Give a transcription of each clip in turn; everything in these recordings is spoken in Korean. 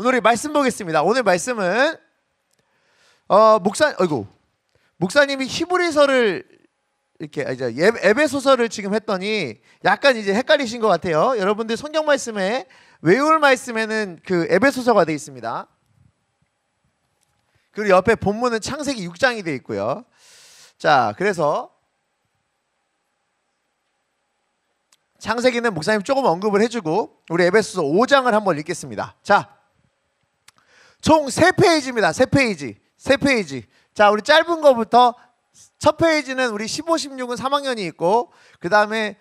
오늘 우리 말씀 보겠습니다. 오늘 말씀은 목사님이 히브리서를 이렇게 에베소서를 지금 했더니 약간 이제 헷갈리신 것 같아요. 여러분들 성경 말씀에 외울 말씀에는 그 에베소서가 되어 있습니다. 그리고 옆에 본문은 창세기 6장이 되어 있고요. 자, 그래서 창세기는 목사님 조금 언급을 해주고 우리 에베소서 5장을 한번 읽겠습니다. 자, 총 3페이지입니다. 3페이지. 자, 우리 짧은 거부터 첫 페이지는 우리 15, 16은 3학년이 있고, 그 다음에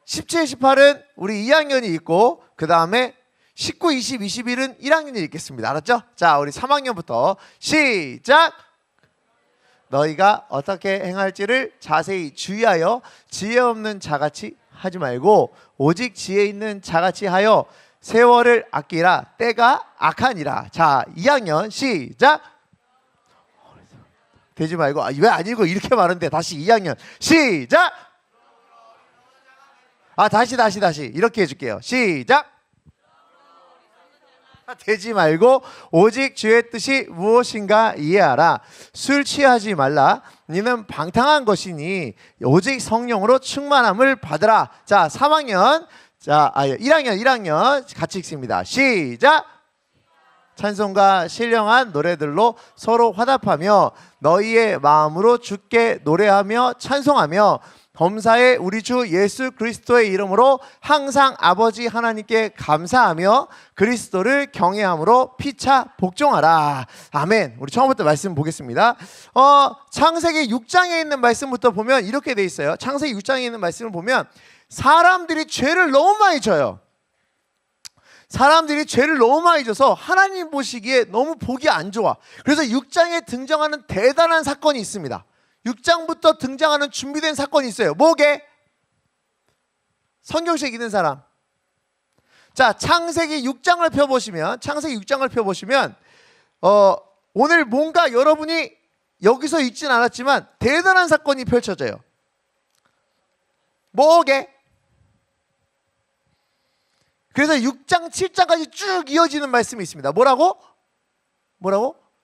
17, 18은 우리 2학년이 있고, 그 다음에 19, 20, 21은 1학년이 읽겠습니다. 알았죠? 자, 우리 3학년부터 시작! 너희가 어떻게 행할지를 자세히 주의하여 지혜 없는 자같이 하지 말고 오직 지혜 있는 자같이 하여 세월을 아끼라. 때가 악하니라. 자, 2학년 시작! 되지 말고 왜 안 읽어? 이렇게 많은데 다시 2학년 시작! 다시 이렇게 해줄게요. 시작! 되지 말고 오직 주의 뜻이 무엇인가 이해하라. 술 취하지 말라. 니는 방탕한 것이니 오직 성령으로 충만함을 받으라. 자, 3학년 1학년 같이 읽습니다. 시작! 찬송과 신령한 노래들로 서로 화답하며 너희의 마음으로 주께 노래하며 찬송하며 범사의 우리 주 예수 그리스도의 이름으로 항상 아버지 하나님께 감사하며 그리스도를 경외함으로 피차 복종하라. 아멘. 우리 처음부터 말씀 보겠습니다. 창세기 6장에 있는 말씀부터 보면 이렇게 돼 있어요. 창세기 6장에 있는 말씀을 보면 사람들이 죄를 너무 많이 져요. 사람들이 죄를 너무 많이 져서 하나님 보시기에 너무 보기 안 좋아. 그래서 6장에 등장하는 대단한 사건이 있습니다. 6장부터 등장하는 준비된 사건이 있어요. 뭐게? 성경책 있는 사람. 자, 창세기 6장을 펴보시면 오늘 뭔가 여러분이 여기서 읽진 않았지만 대단한 사건이 펼쳐져요. 뭐게? 그래서 6장, 7장까지 쭉 이어지는 말씀이 있습니다. 뭐라고?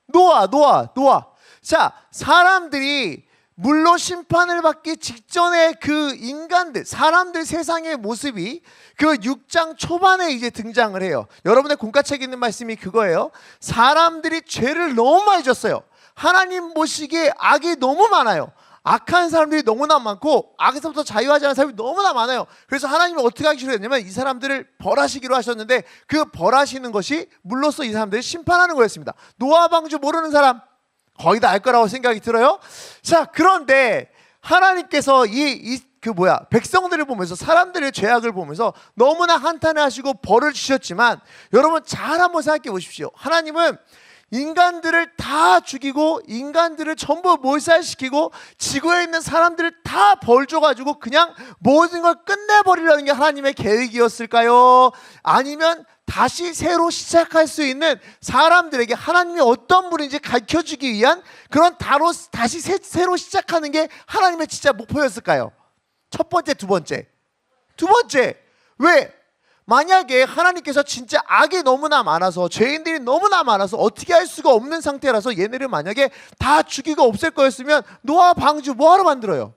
노아. 자, 사람들이 물로 심판을 받기 직전에 그 인간들, 사람들 세상의 모습이 그 6장 초반에 이제 등장을 해요. 여러분의 공과책에 있는 말씀이 그거예요. 사람들이 죄를 너무 많이 졌어요. 하나님 보시기에 악이 너무 많아요. 악한 사람들이 너무나 많고 악에서부터 자유하지 않은 사람이 너무나 많아요. 그래서 하나님이 어떻게 하기로 했냐면 이 사람들을 벌하시기로 하셨는데 그 벌하시는 것이 물로써 이 사람들을 심판하는 거였습니다. 노아 방주 모르는 사람 거의 다 알 거라고 생각이 들어요. 자, 그런데 하나님께서 백성들을 보면서 사람들의 죄악을 보면서 너무나 한탄하시고 벌을 주셨지만 여러분 잘 한번 생각해 보십시오. 하나님은 인간들을 다 죽이고 인간들을 전부 몰살시키고 지구에 있는 사람들을 다 벌 줘가지고 그냥 모든 걸 끝내버리려는 게 하나님의 계획이었을까요? 아니면 다시 새로 시작할 수 있는 사람들에게 하나님이 어떤 분인지 가르쳐주기 위한 그런 다시 새로 시작하는 게 하나님의 진짜 목표였을까요? 첫 번째, 두 번째. 왜? 만약에 하나님께서 진짜 악이 너무나 많아서 죄인들이 너무나 많아서 어떻게 할 수가 없는 상태라서 얘네를 만약에 다 죽이고 없앨 거였으면 노아 방주 뭐하러 만들어요?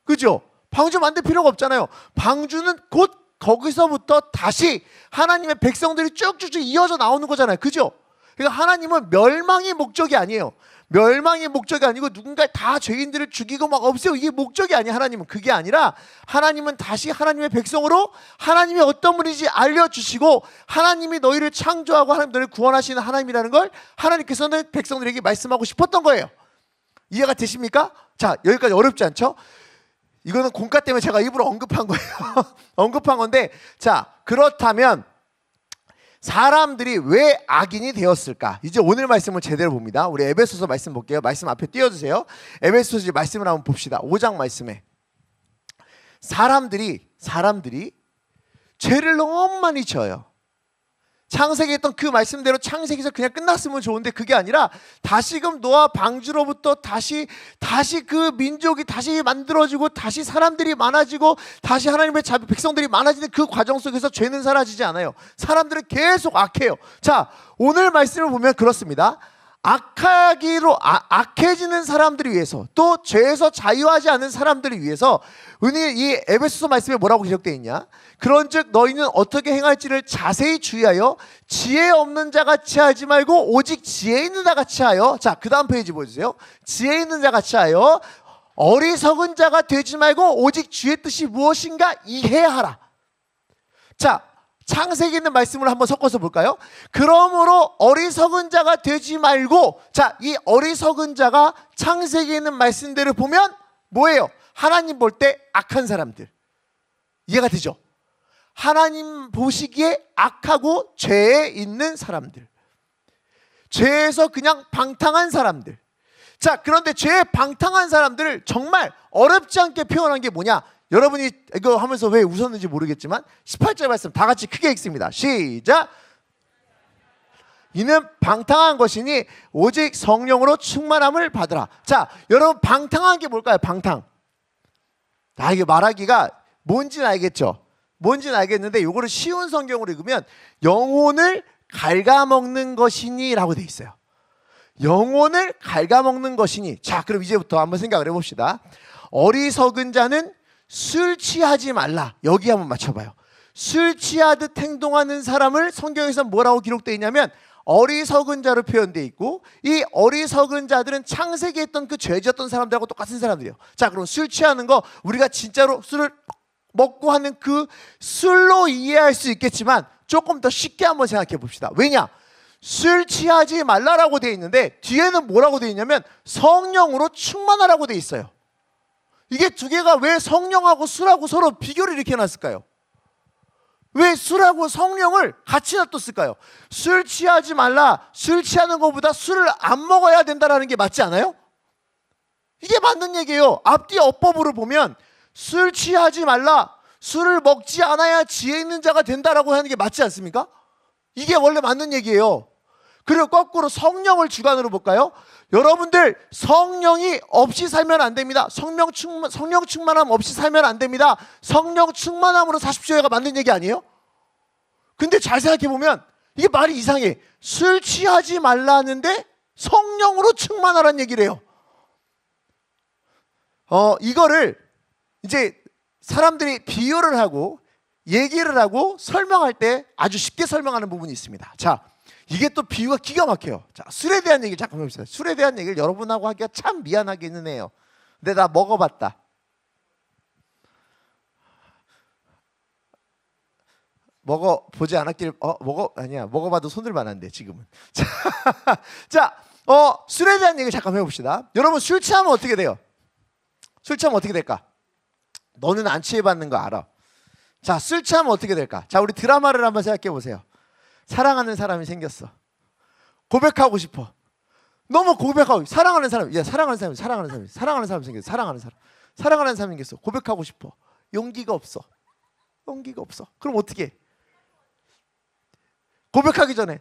그죠? 방주 만들 필요가 없잖아요. 방주는 곧 거기서부터 다시 하나님의 백성들이 쭉쭉쭉 이어져 나오는 거잖아요. 그죠? 그러니까 하나님은 멸망이 목적이 아니에요. 멸망이 목적이 아니고 누군가 다 죄인들을 죽이고 막 없애고 이게 목적이 아니에요. 하나님은 그게 아니라 하나님은 다시 하나님의 백성으로 하나님이 어떤 분인지 알려주시고 하나님이 너희를 창조하고 하나님 너희를 구원하시는 하나님이라는 걸 하나님께서는 백성들에게 말씀하고 싶었던 거예요. 이해가 되십니까? 자, 여기까지 어렵지 않죠? 이거는 공과 때문에 제가 일부러 언급한 거예요. 언급한 건데, 자, 그렇다면 사람들이 왜 악인이 되었을까? 이제 오늘 말씀을 제대로 봅니다. 우리 에베소서 말씀 볼게요. 말씀 앞에 띄워주세요. 에베소서 말씀을 한번 봅시다. 5장 말씀에 사람들이 죄를 너무 많이 져요. 창세기에 있던 그 말씀대로 창세기에서 그냥 끝났으면 좋은데 그게 아니라 다시금 노아 방주로부터 다시 그 민족이 다시 만들어지고 다시 사람들이 많아지고 다시 하나님의 백성들이 많아지는 그 과정 속에서 죄는 사라지지 않아요. 사람들은 계속 악해요. 자, 오늘 말씀을 보면 그렇습니다. 악해지는 사람들을 위해서, 또 죄에서 자유하지 않은 사람들을 위해서 이 에베소서 말씀에 뭐라고 기록되어 있냐? 그런즉 너희는 어떻게 행할지를 자세히 주의하여 지혜 없는 자 같이 하지 말고 오직 지혜 있는 자 같이 하여, 자, 그 다음 페이지 보여주세요. 지혜 있는 자 같이 하여 어리석은 자가 되지 말고 오직 주의 뜻이 무엇인가 이해하라. 자, 창세기에 있는 말씀을 한번 섞어서 볼까요? 그러므로 어리석은 자가 되지 말고, 자, 이 어리석은 자가 창세기에 있는 말씀대로 보면 뭐예요? 하나님 볼 때 악한 사람들. 이해가 되죠? 하나님 보시기에 악하고 죄에 있는 사람들, 죄에서 그냥 방탕한 사람들. 자, 그런데 죄에 방탕한 사람들을 정말 어렵지 않게 표현한 게 뭐냐? 여러분이 이거 하면서 왜 웃었는지 모르겠지만 18절 말씀 다 같이 크게 읽습니다. 시작. 이는 방탕한 것이니 오직 성령으로 충만함을 받으라. 자, 여러분, 방탕한 게 뭘까요? 방탕. 이게 말하기가 뭔지는 알겠죠? 뭔지는 알겠는데 이거를 쉬운 성경으로 읽으면 영혼을 갉아먹는 것이니 라고 돼 있어요. 영혼을 갉아먹는 것이니. 자, 그럼 이제부터 한번 생각을 해봅시다. 어리석은 자는 술 취하지 말라. 여기 한번 맞춰봐요. 술 취하듯 행동하는 사람을 성경에서 뭐라고 기록되어 있냐면 어리석은 자로 표현되어 있고, 이 어리석은 자들은 창세기에 있던 그 죄졌던 사람들하고 똑같은 사람들이에요. 자, 그럼 술 취하는 거 우리가 진짜로 술을 먹고 하는 그 술로 이해할 수 있겠지만 조금 더 쉽게 한번 생각해 봅시다. 왜냐? 술 취하지 말라라고 되어 있는데 뒤에는 뭐라고 되어 있냐면 성령으로 충만하라고 되어 있어요. 이게 두 개가 왜 성령하고 술하고 서로 비교를 이렇게 해놨을까요? 왜 술하고 성령을 같이 놔뒀을까요? 술 취하지 말라, 술 취하는 것보다 술을 안 먹어야 된다는 게 맞지 않아요? 이게 맞는 얘기예요. 앞뒤 어법으로 보면 술 취하지 말라, 술을 먹지 않아야 지혜 있는 자가 된다라고 하는 게 맞지 않습니까? 이게 원래 맞는 얘기예요. 그리고 거꾸로 성령을 주관으로 볼까요? 여러분들 성령이 없이 살면 안 됩니다. 성령 충만함 없이 살면 안 됩니다. 성령 충만함으로 사십시오가 맞는 얘기 아니에요? 근데 잘 생각해 보면 이게 말이 이상해. 술 취하지 말라는데 성령으로 충만하라는 얘기를 해요. 이거를 이제 사람들이 비유를 하고 얘기를 하고 설명할 때 아주 쉽게 설명하는 부분이 있습니다. 자, 이게 또 비유가 기가 막혀요. 자, 술에 대한 얘기를 잠깐 해봅시다. 술에 대한 얘기를 여러분하고 하기가 참 미안하기는 해요. 근데 나 먹어봤다. 먹어보지 않았길, 먹어봐도 손들만 한데, 지금은. 자, 술에 대한 얘기 잠깐 해봅시다. 여러분, 술 취하면 어떻게 돼요? 술 취하면 어떻게 될까? 너는 안 취해봤는 거 알아. 자, 술 취하면 어떻게 될까? 자, 우리 드라마를 한번 생각해 보세요. 사랑하는 사람이 생겼어. 고백하고 싶어. 너무 고백하고, 사랑하는 사람 생겼어. 사랑하는 사람 생겼어. 고백하고 싶어. 용기가 없어. 그럼 어떻게 해? 고백하기 전에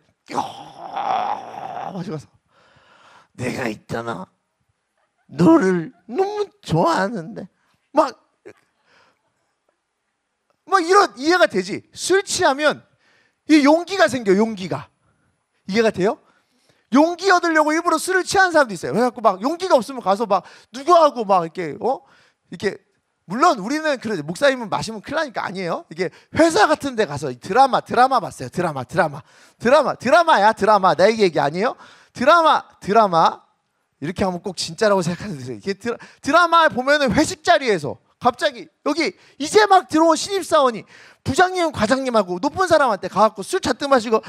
마셔가서 내가 있잖아, 너를 너무 좋아하는데 막 이런 이해가 되지. 술 취하면 이 용기가 생겨. 용기가 이해가 돼요? 용기 얻으려고 일부러 술을 취하는 사람도 있어요. 그래갖고 막 용기가 없으면 가서 막 누구하고 막 이렇게 물론 우리는 그래, 목사님은 마시면 큰일 나니까 아니에요. 이게 회사 같은 데 가서 드라마 봤어요. 드라마야. 내 얘기 아니에요. 드라마 이렇게 하면 꼭 진짜라고 생각하세요. 이게 드라마 보면은 회식 자리에서 갑자기 여기 이제 막 들어온 신입사원이 부장님, 과장님하고 높은 사람한테 가갖고 술 잔뜩 마시고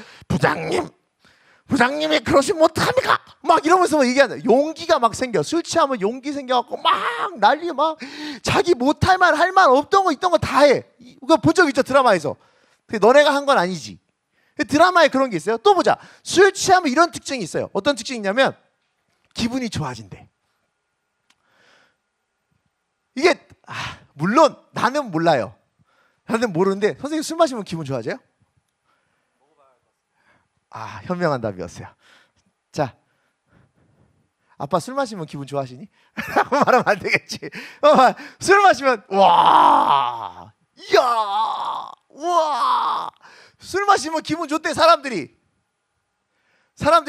부장님이 그러시면 어떡합니까? 막 이러면서 막 얘기하는, 용기가 막 생겨. 술 취하면 용기 생겨갖고 막 난리, 막 자기 못할 말, 할 말 없던 거 있던 거 다 해. 이거 본 적 있죠, 드라마에서. 근데 너네가 한 건 아니지. 드라마에 그런 게 있어요. 또 보자. 술 취하면 이런 특징이 있어요. 어떤 특징이 있냐면 기분이 좋아진대. 이게 물론 나는 몰라요. 나는 모르는데 선생님 술 마시면 기분 좋아져요? 현명한 답이었어요. 자, 아빠 술 마시면 기분 좋아하시니? 라고 말하면 안 되겠지. 술 마시면 와, 이야, 와, 술 마시면 기분 좋대. 사람들이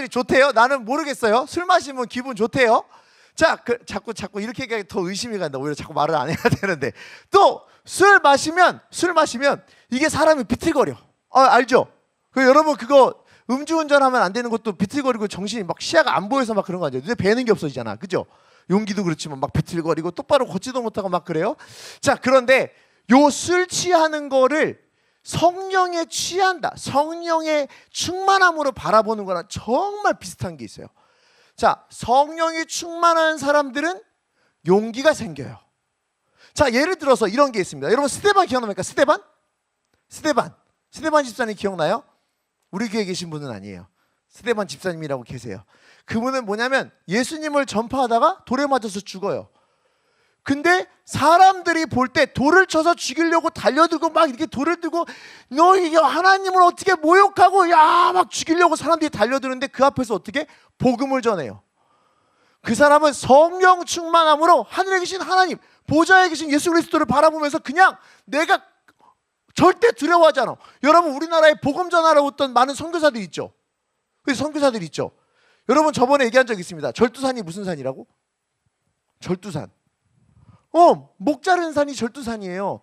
좋대요? 나는 모르겠어요. 술 마시면 기분 좋대요. 자, 자꾸 이렇게 얘기하면 더 의심이 간다. 오히려 자꾸 말을 안 해야 되는데, 또 술 마시면 이게 사람이 비틀거려. 알죠? 여러분 그거 음주운전하면 안 되는 것도 비틀거리고 정신이 막 시야가 안 보여서 막 그런 거 아니에요? 눈에 뵈는 게 없어지잖아, 그죠? 용기도 그렇지만 막 비틀거리고 똑바로 걷지도 못하고 막 그래요. 자, 그런데 요 술 취하는 거를 성령에 취한다, 성령의 충만함으로 바라보는 거랑 정말 비슷한 게 있어요. 자, 성령이 충만한 사람들은 용기가 생겨요. 자, 예를 들어서 이런 게 있습니다. 여러분 스데반 기억납니까? 스데반 집사님 기억나요? 우리 교회에 계신 분은 아니에요. 스데반 집사님이라고 계세요. 그분은 뭐냐면 예수님을 전파하다가 돌에 맞아서 죽어요. 근데 사람들이 볼 때 돌을 쳐서 죽이려고 달려들고 막 이렇게 돌을 들고 너 이게 하나님을 어떻게 모욕하고 야 막 죽이려고 사람들이 달려드는데 그 앞에서 어떻게 복음을 전해요. 그 사람은 성령 충만함으로 하늘에 계신 하나님, 보좌에 계신 예수 그리스도를 바라보면서 그냥 내가 절대 두려워하지 않아. 여러분 우리나라에 복음 전하러 왔던 많은 선교사들이 있죠. 선교사들이 있죠. 여러분 저번에 얘기한 적 있습니다. 절두산이 무슨 산이라고? 절두산. 목 자른 산이 절두산이에요.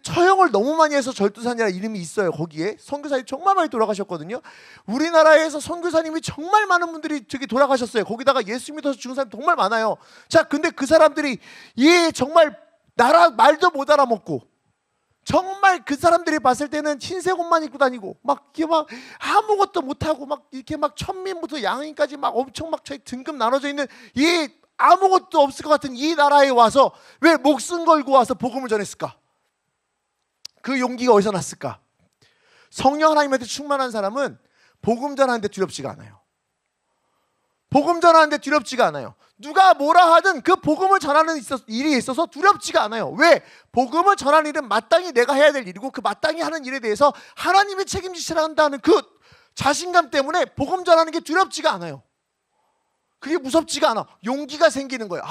처형을 너무 많이 해서 절두산이라는 이름이 있어요. 거기에 선교사님이 정말 많이 돌아가셨거든요. 우리나라에서 선교사님이 정말 많은 분들이 저기 돌아가셨어요. 거기다가 예수 믿어서 죽은 사람이 정말 많아요. 자, 근데 그 사람들이 정말 말도 못 알아먹고 정말 그 사람들이 봤을 때는 흰색 옷만 입고 다니고 막 이렇게 막 아무것도 못하고 막 이렇게 막 천민부터 양인까지 막 엄청 막 등급 나눠져 있는 아무것도 없을 것 같은 이 나라에 와서 왜 목숨 걸고 와서 복음을 전했을까? 그 용기가 어디서 났을까? 성령 하나님한테 충만한 사람은 복음 전하는데 두렵지가 않아요. 복음 전하는데 두렵지가 않아요. 누가 뭐라 하든 그 복음을 전하는 일이 있어서 두렵지가 않아요. 왜? 복음을 전하는 일은 마땅히 내가 해야 될 일이고 그 마땅히 하는 일에 대해서 하나님이 책임지시라 한다는 그 자신감 때문에 복음 전하는 게 두렵지가 않아요. 그게 무섭지가 않아. 용기가 생기는 거예요.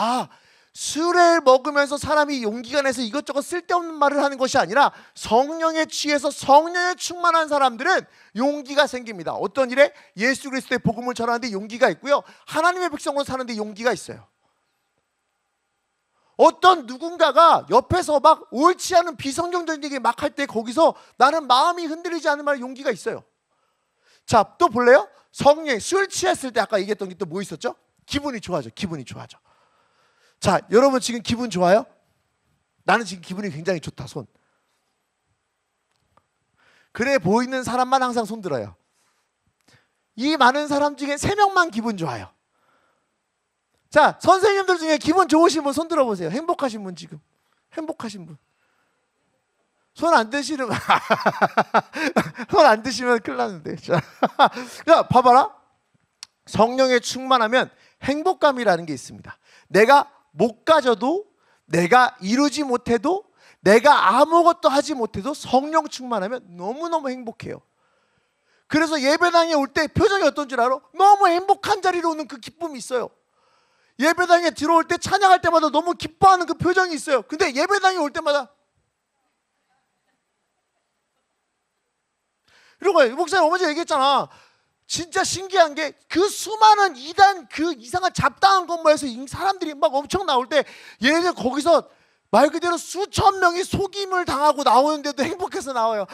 술을 먹으면서 사람이 용기가 내서 이것저것 쓸데없는 말을 하는 것이 아니라 성령에 취해서 성령에 충만한 사람들은 용기가 생깁니다. 어떤 일에? 예수 그리스도의 복음을 전하는데 용기가 있고요, 하나님의 백성으로 사는데 용기가 있어요. 어떤 누군가가 옆에서 막 옳지 않은 비성경적인 얘기 막 할 때 거기서 나는 마음이 흔들리지 않는 말 용기가 있어요. 자, 또 볼래요? 성령이 술 취했을 때 아까 얘기했던 게 또 뭐 있었죠? 기분이 좋아져. 자, 여러분 지금 기분 좋아요? 나는 지금 기분이 굉장히 좋다. 손. 그래 보이는 사람만 항상 손 들어요. 이 많은 사람 중에 3명만 기분 좋아요. 자, 선생님들 중에 기분 좋으신 분 손 들어보세요. 행복하신 분 지금. 행복하신 분. 손 안 드시는 손 안 드시면 큰일 나는데. 자, 봐봐라. 성령에 충만하면 행복감이라는 게 있습니다. 내가 못 가져도, 내가 이루지 못해도, 내가 아무것도 하지 못해도 성령 충만하면 너무너무 행복해요. 그래서 예배당에 올 때 표정이 어떤 줄 알아? 너무 행복한 자리로 오는 그 기쁨이 있어요. 예배당에 들어올 때 찬양할 때마다 너무 기뻐하는 그 표정이 있어요. 근데 예배당에 올 때마다 이러고, 목사님 어머니 얘기했잖아. 진짜 신기한 게 그 수많은 이단 그 이상한 잡다한 건물에서 사람들이 막 엄청 나올 때 얘네들 거기서 말 그대로 수천 명이 속임을 당하고 나오는데도 행복해서 나와요.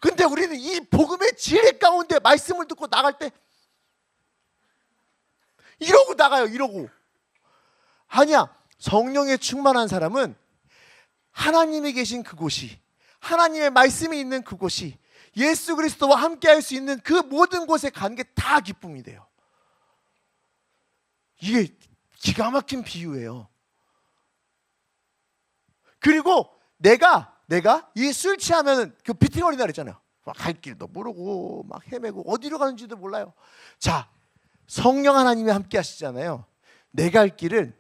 근데 우리는 이 복음의 진리 가운데 말씀을 듣고 나갈 때 이러고 나가요. 이러고. 아니야. 성령에 충만한 사람은 하나님이 계신 그곳이, 하나님의 말씀이 있는 그곳이, 예수 그리스도와 함께 할 수 있는 그 모든 곳에 가는 게 다 기쁨이 돼요. 이게 기가 막힌 비유예요. 그리고 내가 이 술 취하면 그 비틀거린다 그랬잖아요. 갈 길도 모르고 막 헤매고 어디로 가는지도 몰라요. 자, 성령 하나님이 함께 하시잖아요. 내 갈 길은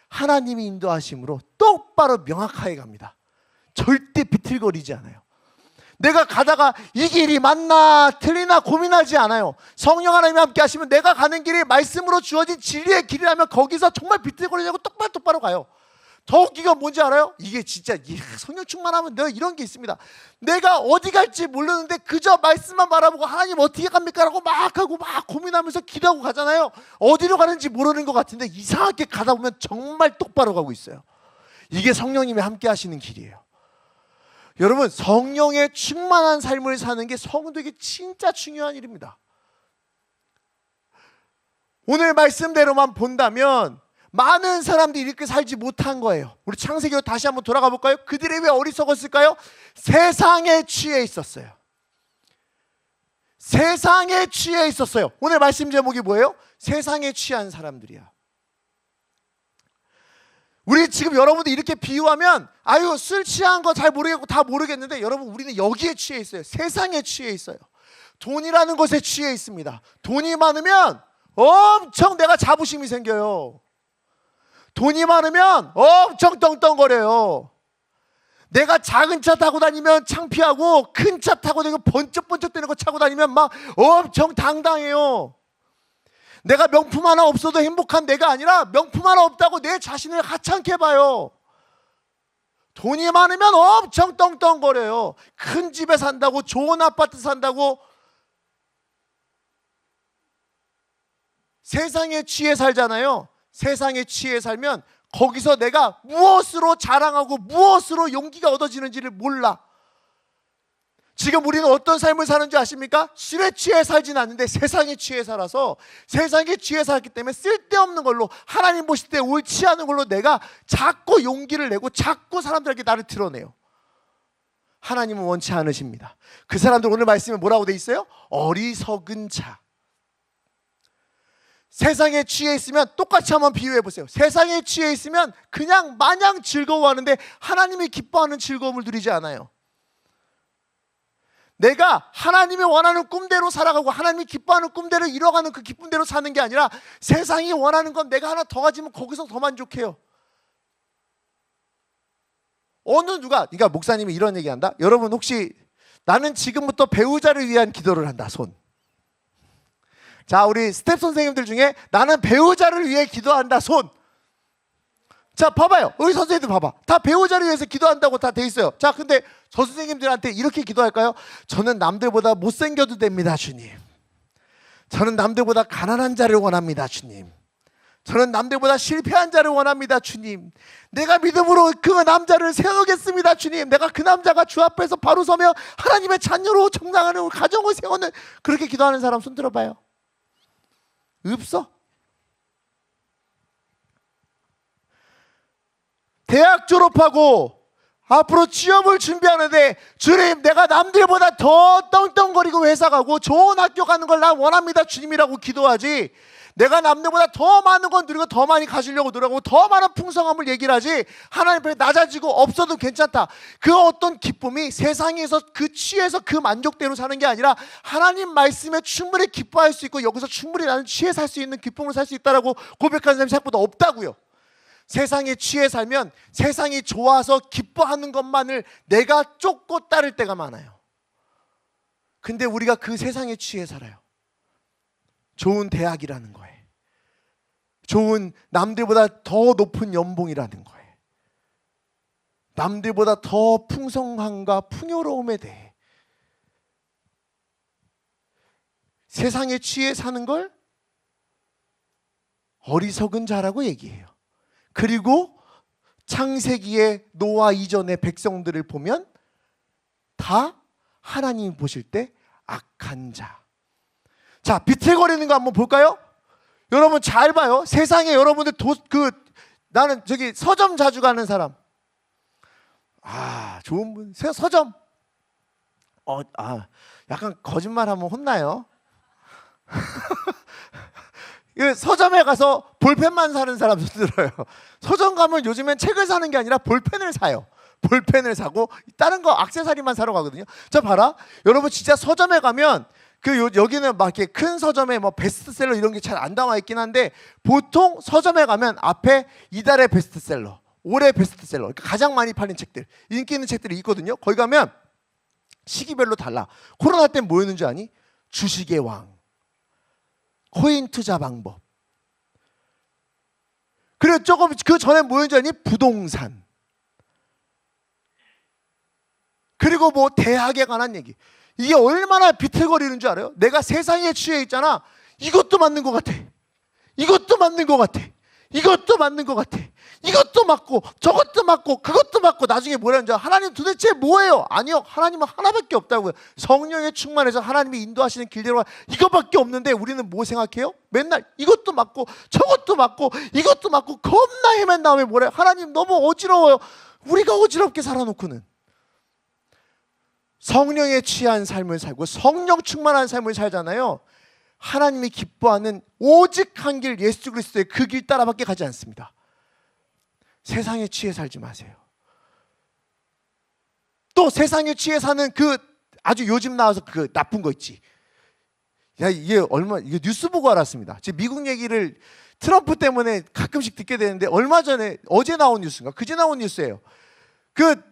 하나님이 인도하심으로 똑바로 명확하게 갑니다. 절대 비틀거리지 않아요. 내가 가다가 이 길이 맞나 틀리나 고민하지 않아요. 성령 하나님이 함께 하시면 내가 가는 길이 말씀으로 주어진 진리의 길이라면 거기서 정말 비틀거리지 않고 똑바로 가요. 더 웃기가 뭔지 알아요? 이게 진짜 성령 충만하면 내가 이런 게 있습니다. 내가 어디 갈지 모르는데 그저 말씀만 바라보고 하나님 어떻게 갑니까? 라고 막 하고 막 고민하면서 기도하고 가잖아요. 어디로 가는지 모르는 것 같은데 이상하게 가다 보면 정말 똑바로 가고 있어요. 이게 성령님이 함께 하시는 길이에요. 여러분, 성령의 충만한 삶을 사는 게 성도에게 진짜 중요한 일입니다. 오늘 말씀대로만 본다면 많은 사람들이 이렇게 살지 못한 거예요. 우리 창세기로 다시 한번 돌아가 볼까요? 그들이 왜 어리석었을까요? 세상에 취해 있었어요. 세상에 취해 있었어요. 오늘 말씀 제목이 뭐예요? 세상에 취한 사람들이야. 우리 지금 여러분들 이렇게 비유하면 아유 술 취한 거 잘 모르겠고 다 모르겠는데 여러분 우리는 여기에 취해 있어요. 세상에 취해 있어요. 돈이라는 것에 취해 있습니다. 돈이 많으면 엄청 내가 자부심이 생겨요. 돈이 많으면 엄청 떵떵거려요. 내가 작은 차 타고 다니면 창피하고 큰 차 타고 다니고 번쩍번쩍 되는 거 타고 다니면 막 엄청 당당해요. 내가 명품 하나 없어도 행복한 내가 아니라 명품 하나 없다고 내 자신을 하찮게 봐요. 돈이 많으면 엄청 떵떵거려요. 큰 집에 산다고 좋은 아파트 산다고 세상에 취해 살잖아요. 세상에 취해 살면 거기서 내가 무엇으로 자랑하고 무엇으로 용기가 얻어지는지를 몰라. 지금 우리는 어떤 삶을 사는 줄 아십니까? 술에 취해 살진 않는데 세상에 취해 살아서 세상에 취해 살기 때문에 쓸데없는 걸로 하나님 보실 때 옳지 않은 걸로 내가 자꾸 용기를 내고 자꾸 사람들에게 나를 드러내요. 하나님은 원치 않으십니다. 그 사람들 오늘 말씀에 뭐라고 돼 있어요? 어리석은 자. 세상에 취해 있으면 똑같이 한번 비유해 보세요. 세상에 취해 있으면 그냥 마냥 즐거워하는데 하나님이 기뻐하는 즐거움을 누리지 않아요. 내가 하나님이 원하는 꿈대로 살아가고 하나님이 기뻐하는 꿈대로 이뤄가는 그 기쁨대로 사는 게 아니라 세상이 원하는 건 내가 하나 더 가지면 거기서 더 만족해요. 어느 누가, 그러니까 목사님이 이런 얘기한다. 여러분 혹시 나는 지금부터 배우자를 위한 기도를 한다. 손. 자, 우리 스텝 선생님들 중에 나는 배우자를 위해 기도한다. 손. 자, 봐봐요. 우리 선생님들 봐봐. 다 배우자를 위해서 기도한다고 다 돼 있어요. 자, 근데 저 선생님들한테 이렇게 기도할까요? 저는 남들보다 못생겨도 됩니다, 주님. 저는 남들보다 가난한 자를 원합니다, 주님. 저는 남들보다 실패한 자를 원합니다, 주님. 내가 믿음으로 그 남자를 세우겠습니다, 주님. 내가 그 남자가 주 앞에서 바로 서며 하나님의 자녀로 정당하는 가정을 세우는, 그렇게 기도하는 사람 손 들어봐요. 없어. 대학 졸업하고 앞으로 취업을 준비하는데 주님 내가 남들보다 더 떵떵거리고 회사 가고 좋은 학교 가는 걸 난 원합니다 주님이라고 기도하지, 내가 남들보다 더 많은 건 누리고 더 많이 가지려고 노력하고 더 많은 풍성함을 얘기를 하지 하나님 앞에 낮아지고 없어도 괜찮다, 그 어떤 기쁨이 세상에서 그 취해서 그 만족대로 사는 게 아니라 하나님 말씀에 충분히 기뻐할 수 있고 여기서 충분히 나는 취해 살 수 있는 기쁨을 살 수 있다라고 고백하는 사람이 생각보다 없다고요. 세상에 취해 살면 세상이 좋아서 기뻐하는 것만을 내가 쫓고 따를 때가 많아요. 근데 우리가 그 세상에 취해 살아요. 좋은 대학이라는 거예요. 좋은 남들보다 더 높은 연봉이라는 거예요. 남들보다 더 풍성함과 풍요로움에 대해 세상에 취해 사는 걸 어리석은 자라고 얘기해요. 그리고 창세기의 노아 이전의 백성들을 보면 다 하나님이 보실 때 악한 자. 자, 비틀거리는 거 한번 볼까요? 여러분 잘 봐요. 세상에 여러분들 나는 저기 서점 자주 가는 사람. 아, 좋은 분. 서점. 약간 거짓말하면 혼나요. 서점에 가서 볼펜만 사는 사람 들어요. 서점 가면 요즘엔 책을 사는 게 아니라 볼펜을 사요. 볼펜을 사고 다른 거 액세서리만 사러 가거든요. 자, 봐라. 여러분 진짜 서점에 가면 여기는 막 이렇게 큰 서점에 뭐 베스트셀러 이런 게 잘 안 나와 있긴 한데 보통 서점에 가면 앞에 이달의 베스트셀러, 올해 베스트셀러, 그러니까 가장 많이 팔린 책들, 인기 있는 책들이 있거든요. 거기 가면 시기별로 달라. 코로나 때 뭐였는지 아니? 주식의 왕, 코인 투자 방법. 그리고 조금 그 전에 뭐였는지 아니? 부동산. 그리고 뭐 대학에 관한 얘기. 이게 얼마나 비틀거리는 줄 알아요? 내가 세상에 취해 있잖아. 이것도 맞는 것 같아. 이것도 맞는 것 같아. 이것도 맞는 것 같아. 이것도 맞고 저것도 맞고 그것도 맞고 나중에 뭐라는 줄 알아? 하나님 도대체 뭐예요? 아니요. 하나님은 하나밖에 없다고요. 성령에 충만해서 하나님이 인도하시는 길대로 이것밖에 없는데 우리는 뭐 생각해요? 맨날 이것도 맞고 저것도 맞고 이것도 맞고 겁나 헤맨 다음에 뭐래? 하나님 너무 어지러워요. 우리가 어지럽게 살아놓고는 성령에 취한 삶을 살고 성령 충만한 삶을 살잖아요. 하나님이 기뻐하는 오직 한 길 예수 그리스도의 그 길 따라밖에 가지 않습니다. 세상에 취해 살지 마세요. 또 세상에 취해 사는 그 아주 요즘 나와서 그 나쁜 거 있지. 야, 이게 뉴스 보고 알았습니다. 지금 미국 얘기를 트럼프 때문에 가끔씩 듣게 되는데 얼마 전에 어제 나온 뉴스인가 그제 나온 뉴스예요.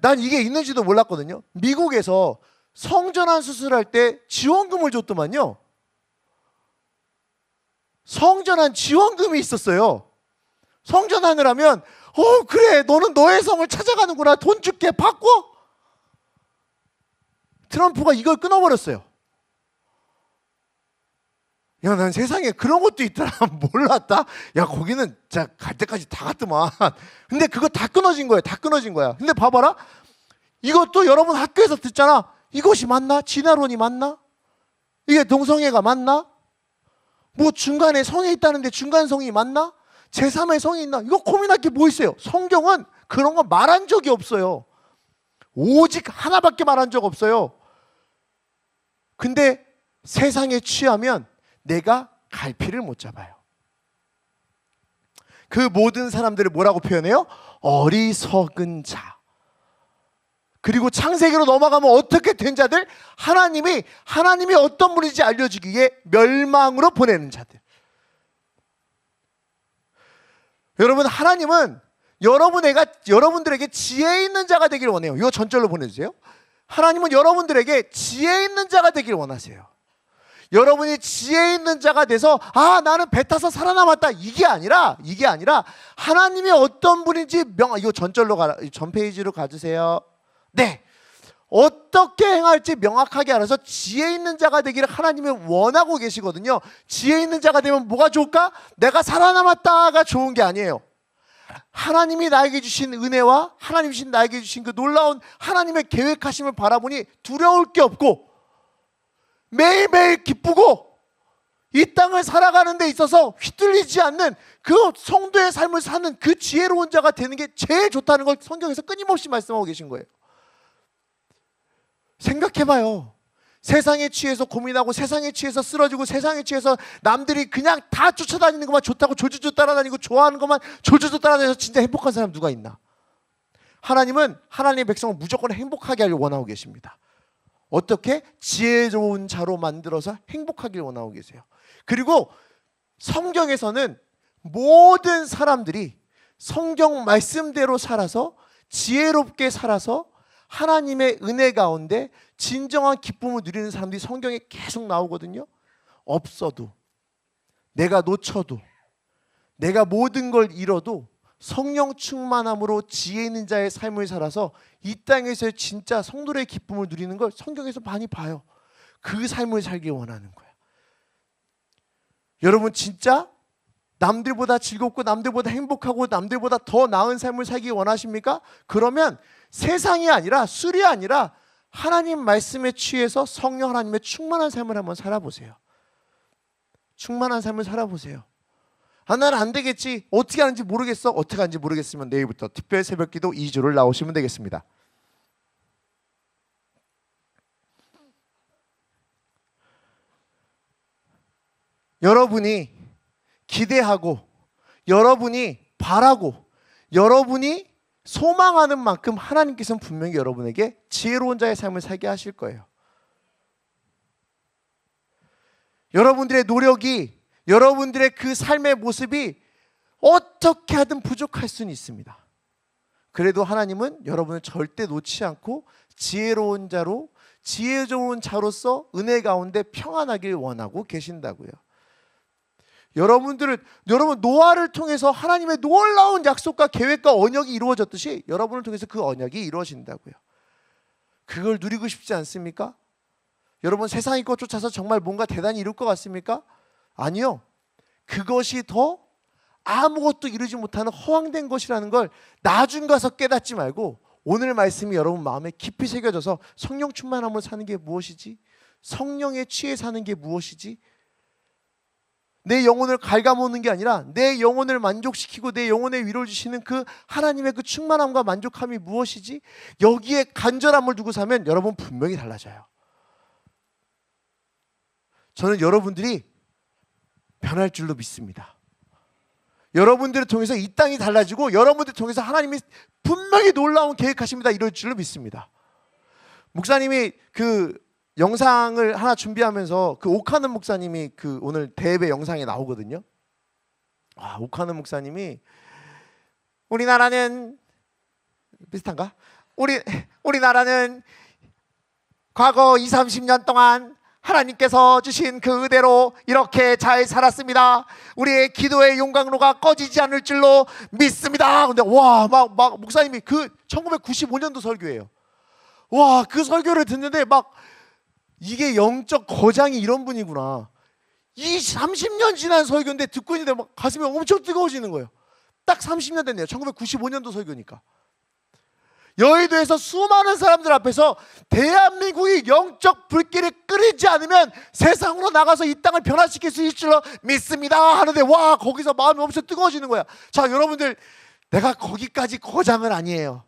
난 이게 있는지도 몰랐거든요. 미국에서 성전환 수술할 때 지원금을 줬더만요. 성전환 지원금이 있었어요. 성전환을 하면 그래 너는 너의 성을 찾아가는구나. 돈 줄게 받고. 트럼프가 이걸 끊어버렸어요. 야, 난 세상에 그런 것도 있더라. 몰랐다. 야, 거기는 진짜 갈 때까지 다 갔더만. 근데 그거 다 끊어진 거예요. 다 끊어진 거야. 근데 봐봐라. 이것도 여러분 학교에서 듣잖아. 이것이 맞나? 진화론이 맞나? 이게 동성애가 맞나? 뭐 중간에 성에 있다는데 중간성이 맞나? 제3의 성이 있나? 이거 고민할 게 뭐 있어요? 성경은 그런 거 말한 적이 없어요. 오직 하나밖에 말한 적 없어요. 근데 세상에 취하면 내가 갈피를 못 잡아요. 그 모든 사람들을 뭐라고 표현해요? 어리석은 자. 그리고 창세기로 넘어가면 어떻게 된 자들? 하나님이 어떤 분인지 알려주기 위해 멸망으로 보내는 자들. 여러분, 하나님은 여러분들에게 지혜 있는 자가 되기를 원해요. 이거 전절로 보내주세요. 하나님은 여러분들에게 지혜 있는 자가 되기를 원하세요. 여러분이 지혜 있는 자가 돼서 나는 배 타서 살아남았다 이게 아니라 하나님이 어떤 분인지 이거 전절로 전 페이지로 가주세요. 네, 어떻게 행할지 명확하게 알아서 지혜 있는 자가 되기를 하나님이 원하고 계시거든요. 지혜 있는 자가 되면 뭐가 좋을까? 내가 살아남았다가 좋은 게 아니에요. 하나님이 나에게 주신 은혜와 하나님이 나에게 주신 그 놀라운 하나님의 계획하심을 바라보니 두려울 게 없고 매일매일 기쁘고 이 땅을 살아가는 데 있어서 휘둘리지 않는 그 성도의 삶을 사는 그 지혜로운 자가 되는 게 제일 좋다는 걸 성경에서 끊임없이 말씀하고 계신 거예요. 생각해봐요. 세상에 취해서 고민하고 세상에 취해서 쓰러지고 세상에 취해서 남들이 그냥 다 쫓아다니는 것만 좋다고 조주조 따라다니고 좋아하는 것만 조주조 따라다녀서 진짜 행복한 사람 누가 있나? 하나님은 하나님의 백성을 무조건 행복하게 하려고 원하고 계십니다. 어떻게? 지혜로운 자로 만들어서 행복하길 원하고 계세요. 그리고 성경에서는 모든 사람들이 성경 말씀대로 살아서 지혜롭게 살아서 하나님의 은혜 가운데 진정한 기쁨을 누리는 사람들이 성경에 계속 나오거든요. 없어도, 내가 놓쳐도, 내가 모든 걸 잃어도 성령 충만함으로 지혜 있는 자의 삶을 살아서 이 땅에서 진짜 성도의 기쁨을 누리는 걸 성경에서 많이 봐요. 그 삶을 살기 원하는 거야. 여러분 진짜 남들보다 즐겁고 남들보다 행복하고 남들보다 더 나은 삶을 살기 원하십니까? 그러면 세상이 아니라 술이 아니라 하나님 말씀에 취해서 성령 하나님의 충만한 삶을 한번 살아보세요. 충만한 삶을 살아보세요. 나는 안 되겠지. 어떻게 하는지 모르겠어. 어떻게 하는지 모르겠으면 내일부터 특별 새벽기도 2주를 나오시면 되겠습니다. 여러분이 기대하고 여러분이 바라고 여러분이 소망하는 만큼 하나님께서는 분명히 여러분에게 지혜로운 자의 삶을 살게 하실 거예요. 여러분들의 노력이 여러분들의 그 삶의 모습이 어떻게 하든 부족할 수는 있습니다. 그래도 하나님은 여러분을 절대 놓지 않고 지혜로운 자로 지혜로운 자로서 은혜 가운데 평안하길 원하고 계신다고요. 여러분 노아를 통해서 하나님의 놀라운 약속과 계획과 언약이 이루어졌듯이 여러분을 통해서 그 언약이 이루어진다고요. 그걸 누리고 싶지 않습니까? 여러분 세상의 것 쫓아서 정말 뭔가 대단히 이룰 것 같습니까? 아니요. 그것이 더 아무것도 이루지 못하는 허황된 것이라는 걸 나중 가서 깨닫지 말고 오늘 말씀이 여러분 마음에 깊이 새겨져서 성령 충만함을 사는 게 무엇이지? 성령에 취해 사는 게 무엇이지? 내 영혼을 갉아먹는 게 아니라 내 영혼을 만족시키고 내 영혼에 위로를 주시는 그 하나님의 그 충만함과 만족함이 무엇이지? 여기에 간절함을 두고 사면 여러분 분명히 달라져요. 저는 여러분들이 변할 줄로 믿습니다. 여러분들을 통해서 이 땅이 달라지고 여러분들을 통해서 하나님이 분명히 놀라운 계획하십니다. 이럴 줄로 믿습니다. 목사님이 그 영상을 하나 준비하면서 그 오카는 목사님이 그 오늘 대예배 영상에 나오거든요. 오카는 목사님이 우리나라는 비슷한가? 우리나라는 과거 20, 30년 동안 하나님께서 주신 그 의대로 이렇게 잘 살았습니다. 우리의 기도의 용광로가 꺼지지 않을 줄로 믿습니다. 근데 막 목사님이 그 1995년도 설교예요. 그 설교를 듣는데 막 이게 영적 거장이 이런 분이구나. 이 30년 지난 설교인데 듣고 있는데 막 가슴이 엄청 뜨거워지는 거예요. 딱 30년 됐네요. 1995년도 설교니까. 여의도에서 수많은 사람들 앞에서 대한민국이 영적 불길을 끄리지 않으면 세상으로 나가서 이 땅을 변화시킬 수 있을 줄로 믿습니다 하는데 거기서 마음이 엄청 뜨거워지는 거야. 자, 여러분들, 내가 거기까지 거장은 아니에요.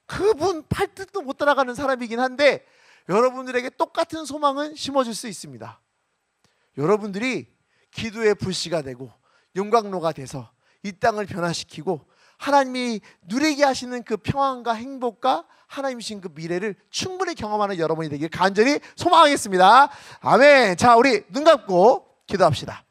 그분 팔뜻도 못 따라가는 사람이긴 한데 여러분들에게 똑같은 소망은 심어줄 수 있습니다. 여러분들이 기도의 불씨가 되고 용광로가 돼서 이 땅을 변화시키고 하나님이 누리게 하시는 그 평안과 행복과 하나님 주신 그 미래를 충분히 경험하는 여러분이 되길 간절히 소망하겠습니다. 아멘. 자, 우리 눈 감고 기도합시다.